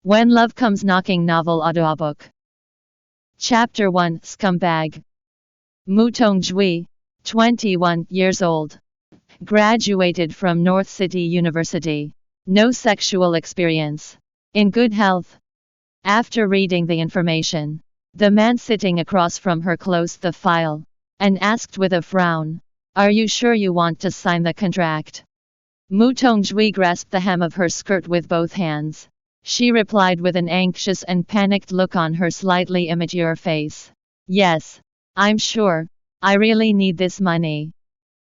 When Love Comes Knocking novel audiobook. Chapter 1 Scumbag. Tongrui, 21 years old. Graduated from North City University. No sexual experience. In good health. After reading the information, the man sitting across from her closed the file and asked with a frown, "Are you sure you want to sign the contract?" Tongrui grasped the hem of her skirt with both hands. She replied with an anxious and panicked look on her slightly immature face. "Yes, I'm sure. I really need this money."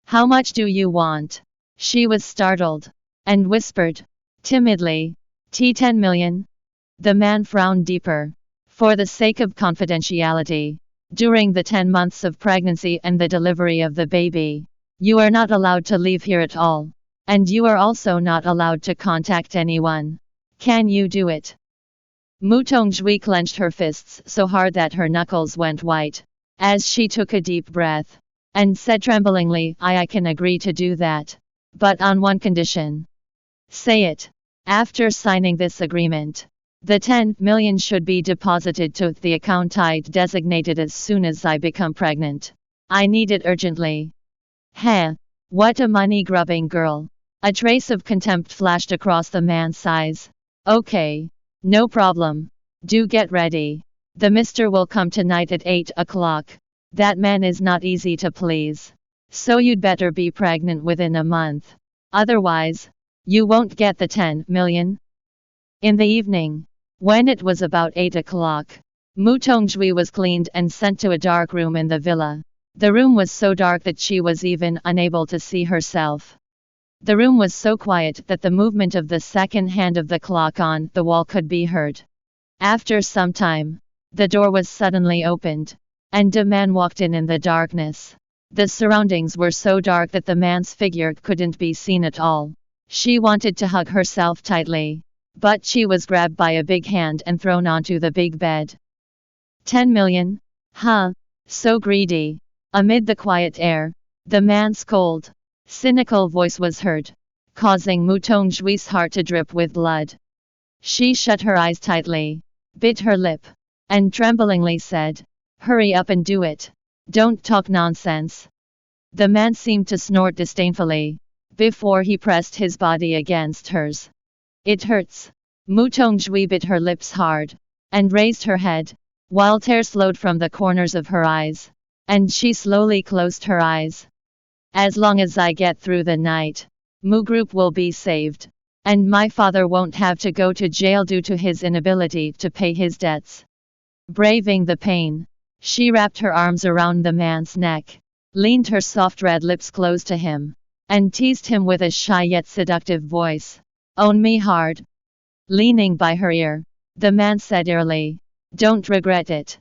"How much do you want?" She was startled and whispered timidly, "10 million. The man frowned deeper. "For the sake of confidentiality, during the 10 months of pregnancy and the delivery of the baby, you are not allowed to leave here at all. And you are also not allowed to contact anyone. Can you do it?" Tongrui clenched her fists so hard that her knuckles went white, as she took a deep breath, and said tremblingly, I can agree to do that. But on one condition." "Say it." "After signing this agreement, the 10 million should be deposited to the account I'd designated as soon as I become pregnant. I need it urgently." "Heh, what a money-grubbing girl." A trace of contempt flashed across the man's eyes. "Okay. No problem. Do get ready. The mister will come tonight at 8 o'clock. That man is not easy to please. So you'd better be pregnant within a month. Otherwise, you won't get the 10 million. In the evening, when it was about 8 o'clock, Tongrui was cleaned and sent to a dark room in the villa. The room was so dark that she was even unable to see herself. The room was so quiet that the movement of the second hand of the clock on the wall could be heard. After some time, the door was suddenly opened, and a man walked in the darkness. The surroundings were so dark that the man's figure couldn't be seen at all. She wanted to hug herself tightly, but she was grabbed by a big hand and thrown onto the big bed. 10 million? Huh? So greedy. Amid the quiet air, the man's cold, cynical voice was heard, causing Tongui's heart to drip with blood. She shut her eyes tightly, bit her lip, and tremblingly said, "Hurry up and do it. Don't talk nonsense." The man seemed to snort disdainfully, before he pressed his body against hers. "It hurts." Tongrui bit her lips hard, and raised her head, while tears flowed from the corners of her eyes, and she slowly closed her eyes. "As long as I get through the night, Group will be saved, and my father won't have to go to jail due to his inability to pay his debts." Braving the pain, she wrapped her arms around the man's neck, leaned her soft red lips close to him, and teased him with a shy yet seductive voice. "Own me hard." Leaning by her ear, the man said eerily, "Don't regret it."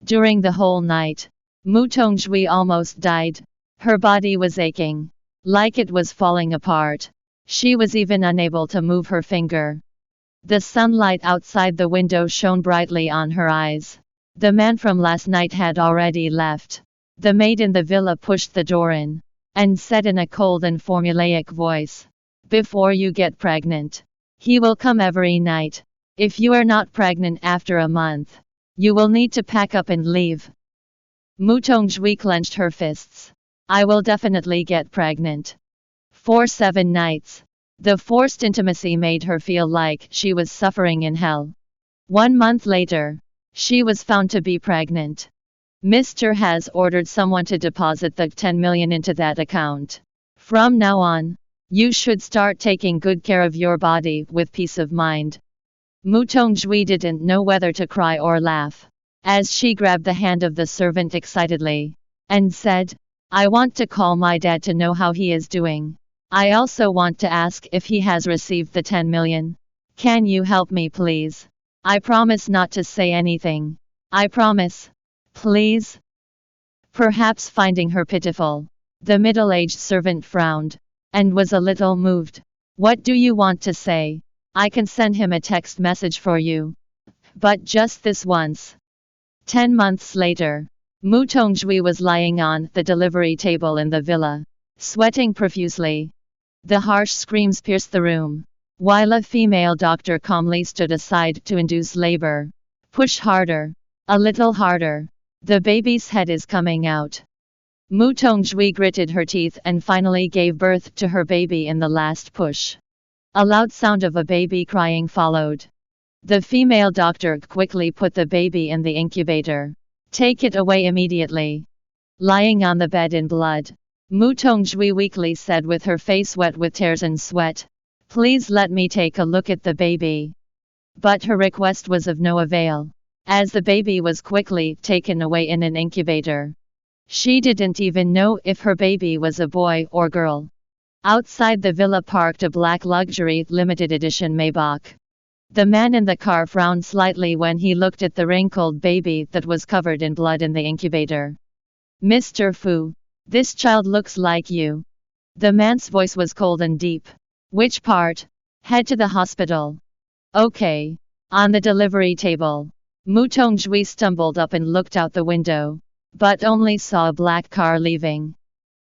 During the whole night, Tongrui almost died. Her body was aching, like it was falling apart. She was even unable to move her finger. The sunlight outside the window shone brightly on her eyes. The man from last night had already left. The maid in the villa pushed the door in, and said in a cold and formulaic voice, "Before you get pregnant, he will come every night. If you are not pregnant after a month, you will need to pack up and leave." Tongrui clenched her fists. "I will definitely get pregnant." For 7 nights, the forced intimacy made her feel like she was suffering in hell. 1 month later, she was found to be pregnant. "Mr. has ordered someone to deposit the 10 million into that account. From now on, you should start taking good care of your body with peace of mind." Tongrui didn't know whether to cry or laugh, as she grabbed the hand of the servant excitedly, and said, "I want to call my dad to know how he is doing. I also want to ask if he has received the 10 million. Can you help me please? I promise not to say anything. I promise. Please." Perhaps finding her pitiful, the middle-aged servant frowned, and was a little moved. "What do you want to say? I can send him a text message for you. But just this once." 10 months later, Tongrui was lying on the delivery table in the villa, sweating profusely. The harsh screams pierced the room, while a female doctor calmly stood aside to induce labor. Push harder. A little harder. The baby's head is coming out. Mu Tongrui gritted her teeth and finally gave birth to her baby in the last push. A loud sound of a baby crying followed. The female doctor quickly put the baby in the incubator. Take it away immediately. Lying on the bed in blood, Mu Tongrui weakly said with her face wet with tears and sweat, "Please let me take a look at the baby." But her request was of no avail, as the baby was quickly taken away in an incubator. She didn't even know if her baby was a boy or girl. Outside the villa parked a black luxury limited edition Maybach. The man in the car frowned slightly when he looked at the wrinkled baby that was covered in blood in the incubator. "Mr. Fu, this child looks like you." The man's voice was cold and deep. "Which part?" "Head to the hospital." "Okay." On the delivery table, Mu Tongrui stumbled up and looked out the window, but only saw a black car leaving.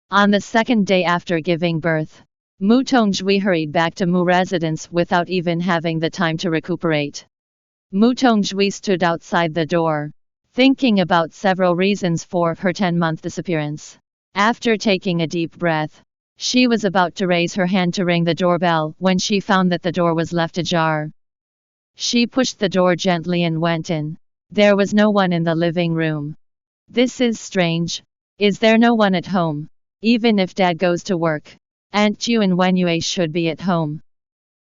On the second day after giving birth, Mu Tongrui hurried back to Mu residence without even having the time to recuperate. Mu Tongrui stood outside the door, thinking about several reasons for her 10-month disappearance. After taking a deep breath, she was about to raise her hand to ring the doorbell when she found that the door was left ajar. She pushed the door gently and went in. There was no one in the living room. "This is strange. Is there no one at home? Even if Dad goes to work, Aunt Ju and Wenyue should be at home."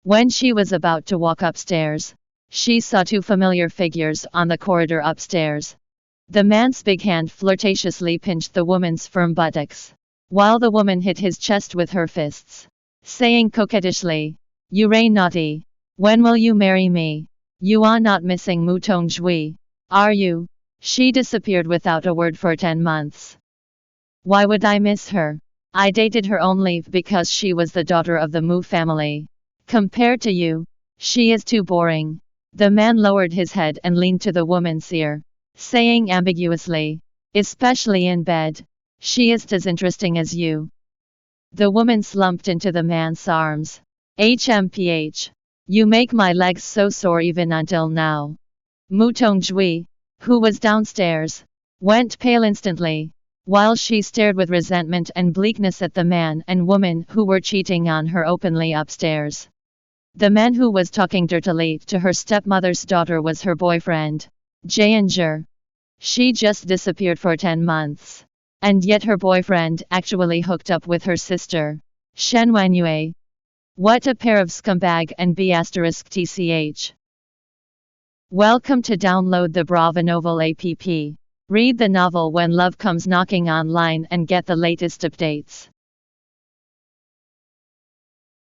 When she was about to walk upstairs, she saw two familiar figures on the corridor upstairs. The man's big hand flirtatiously pinched the woman's firm buttocks, while the woman hit his chest with her fists, saying coquettishly, "You ray naughty. When will you marry me? You are not missing Mu Tongrui, are you?" She disappeared without a word for 10 months. "Why would I miss her? I dated her only because she was the daughter of the Mu family. Compared to you, she is too boring." The man lowered his head and leaned to the woman's ear, saying ambiguously, "Especially in bed. She is as interesting as you." The woman slumped into the man's arms. "HMPH. You make my legs so sore even until now." Mu Tongrui, who was downstairs, went pale instantly, while she stared with resentment and bleakness at the man and woman who were cheating on her openly upstairs. The man who was talking dirtily to her stepmother's daughter was her boyfriend, Jaenger. She just disappeared for 10 months. And yet her boyfriend actually hooked up with her sister, Shen Wenyue. What a pair of scumbag and B***tch. Welcome to download the Bravonovel App. Read the novel when love comes knocking online and get the latest updates.